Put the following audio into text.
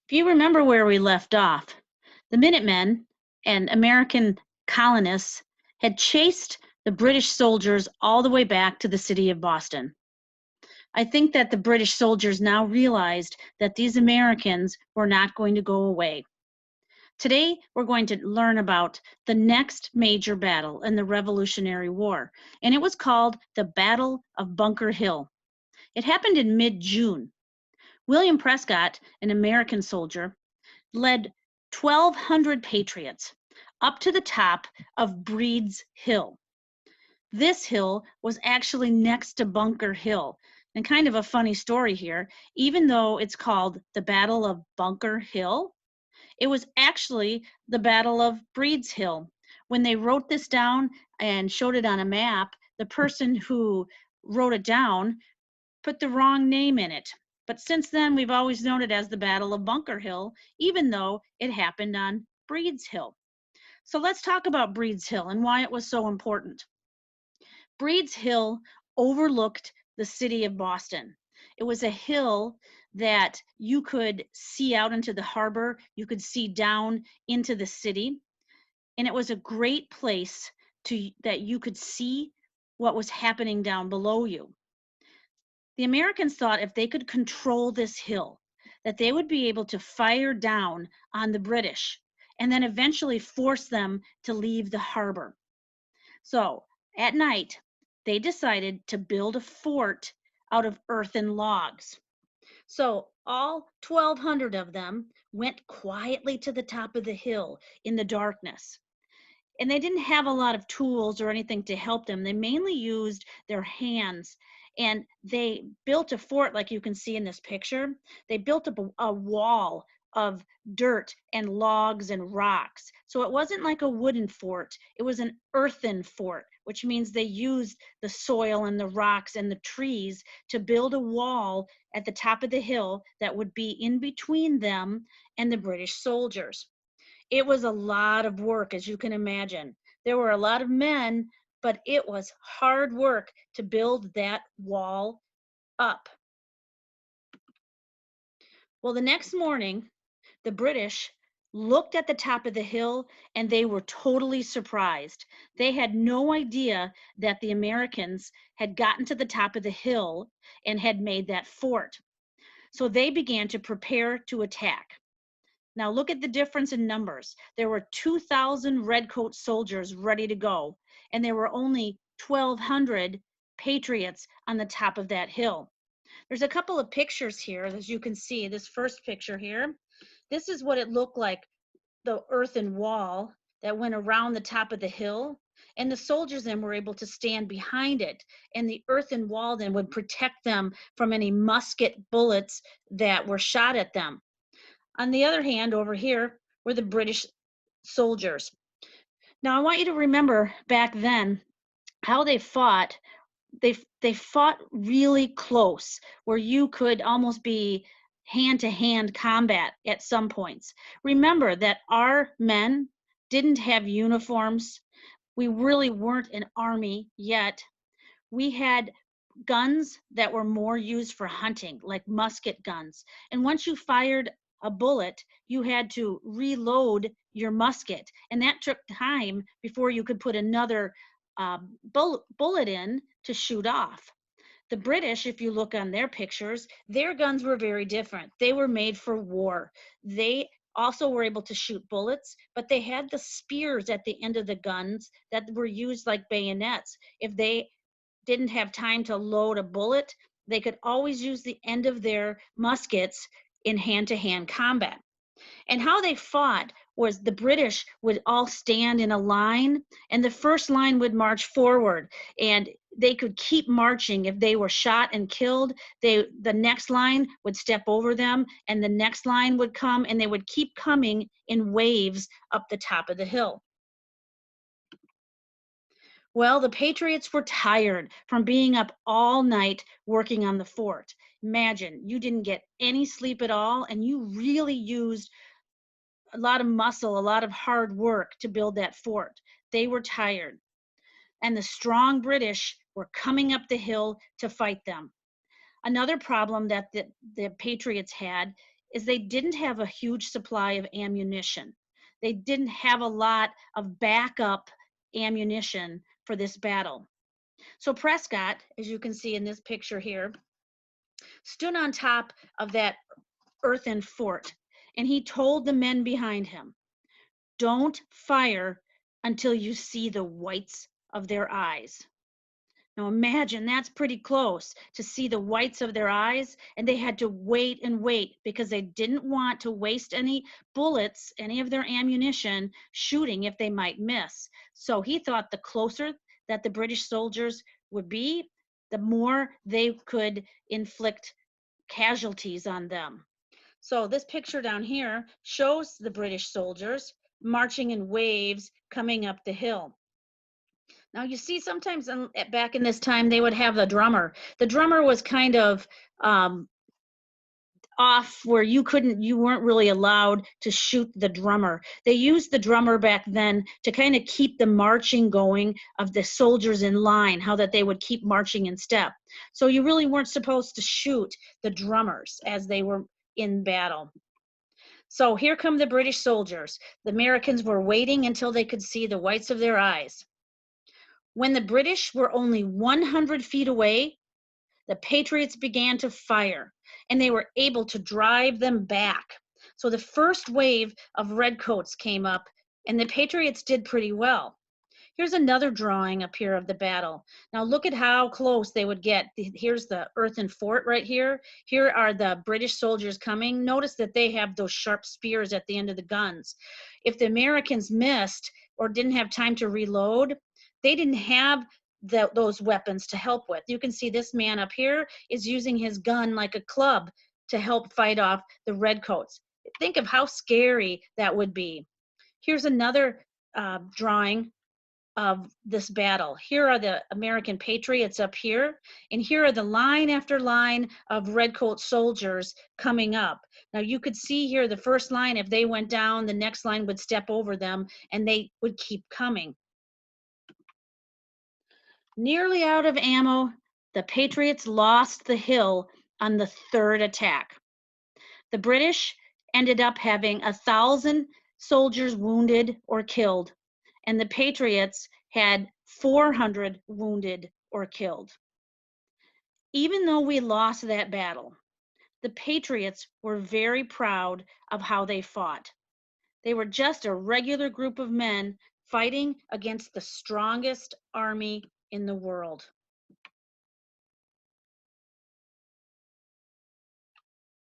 If you remember where we left off, the Minutemen and American colonists had chased the British soldiers all the way back to the city of Boston. I think that the British soldiers now realized that these Americans were not going to go away. Today, we're going to learn about the next major battle in the Revolutionary War, and it was called the Battle of Bunker Hill. It happened in mid-June. William Prescott, an American soldier, led 1,200 patriots up to the top of Breed's Hill. This hill was actually next to Bunker Hill. And kind of a funny story here, even though it's called the Battle of Bunker Hill, it was actually the Battle of Breed's Hill. When they wrote this down and showed it on a map, the person who wrote it down put the wrong name in it. But since then, we've always known it as the Battle of Bunker Hill, even though it happened on Breed's Hill. So let's talk about Breed's Hill and why it was so important. Breed's Hill overlooked the city of Boston. It was a hill that you could see out into the harbor, you could see down into the city, and it was a great place that you could see what was happening down below you. The Americans thought if they could control this hill, that they would be able to fire down on the British and then eventually force them to leave the harbor. So at night, they decided to build a fort out of earthen logs. So all 1,200 of them went quietly to the top of the hill in the darkness. And they didn't have a lot of tools or anything to help them. They mainly used their hands, and they built a fort like you can see in this picture. They built up a wall of dirt and logs and rocks. So it wasn't like a wooden fort, it was an earthen fort, which means they used the soil and the rocks and the trees to build a wall at the top of the hill that would be in between them and the British soldiers. It was a lot of work, as you can imagine. There were a lot of men, but it was hard work to build that wall up. Well, the next morning, the British looked at the top of the hill and they were totally surprised. They had no idea that the Americans had gotten to the top of the hill and had made that fort. So they began to prepare to attack. Now look at the difference in numbers. There were 2,000 redcoat soldiers ready to go, and there were only 1,200 patriots on the top of that hill. There's a couple of pictures here, as you can see. This first picture here, this is what it looked like, the earthen wall that went around the top of the hill. And the soldiers then were able to stand behind it. And the earthen wall then would protect them from any musket bullets that were shot at them. On the other hand, over here were the British soldiers. Now, I want you to remember back then how they fought. They fought really close, where you could almost be hand-to-hand combat at some points. Remember that our men didn't have uniforms. We really weren't an army yet. We had guns that were more used for hunting, like musket guns. And once you fired a bullet, you had to reload your musket. And that took time before you could put another bullet in to shoot off. The British, if you look on their pictures, their guns were very different. They were made for war. They also were able to shoot bullets, but they had the spears at the end of the guns that were used like bayonets. If they didn't have time to load a bullet, they could always use the end of their muskets in hand-to-hand combat. And how they fought was the British would all stand in a line, and the first line would march forward, and they could keep marching. If they were shot and killed, the next line would step over them, and the next line would come, and they would keep coming in waves up the top of the hill. Well, the Patriots were tired from being up all night working on the fort. Imagine, you didn't get any sleep at all, and you really used a lot of muscle, a lot of hard work to build that fort. They were tired. And the strong British were coming up the hill to fight them. Another problem that the Patriots had is they didn't have a huge supply of ammunition. They didn't have a lot of backup ammunition for this battle. So Prescott, as you can see in this picture here, stood on top of that earthen fort, and he told the men behind him, "Don't fire until you see the whites of their eyes." Now imagine that's pretty close to see the whites of their eyes, and they had to wait and wait because they didn't want to waste any bullets, any of their ammunition shooting if they might miss. So he thought the closer that the British soldiers would be, the more they could inflict casualties on them. So this picture down here shows the British soldiers marching in waves coming up the hill. Now you see sometimes back in this time they would have the drummer. The drummer was kind of off where you weren't really allowed to shoot the drummer. They used the drummer back then to kind of keep the marching going of the soldiers in line, how that they would keep marching in step. So you really weren't supposed to shoot the drummers as they were in battle. So here come the British soldiers. The Americans were waiting until they could see the whites of their eyes. When the British were only 100 feet away, the Patriots began to fire, and they were able to drive them back. So the first wave of redcoats came up, and the Patriots did pretty well. Here's another drawing up here of the battle. Now look at how close they would get. Here's the earthen fort right here. Here are the British soldiers coming. Notice that they have those sharp spears at the end of the guns. If the Americans missed or didn't have time to reload, they didn't have those weapons to help with. You can see this man up here is using his gun like a club to help fight off the redcoats. Think of how scary that would be. Here's another drawing of this battle. Here are the American Patriots up here, and here are the line after line of redcoat soldiers coming up. Now you could see here the first line, if they went down, the next line would step over them and they would keep coming. Nearly out of ammo, the Patriots lost the hill on the third attack. The British ended up having 1,000 soldiers wounded or killed, and the Patriots had 400 wounded or killed. Even though we lost that battle, the Patriots were very proud of how they fought. They were just a regular group of men fighting against the strongest army in the world.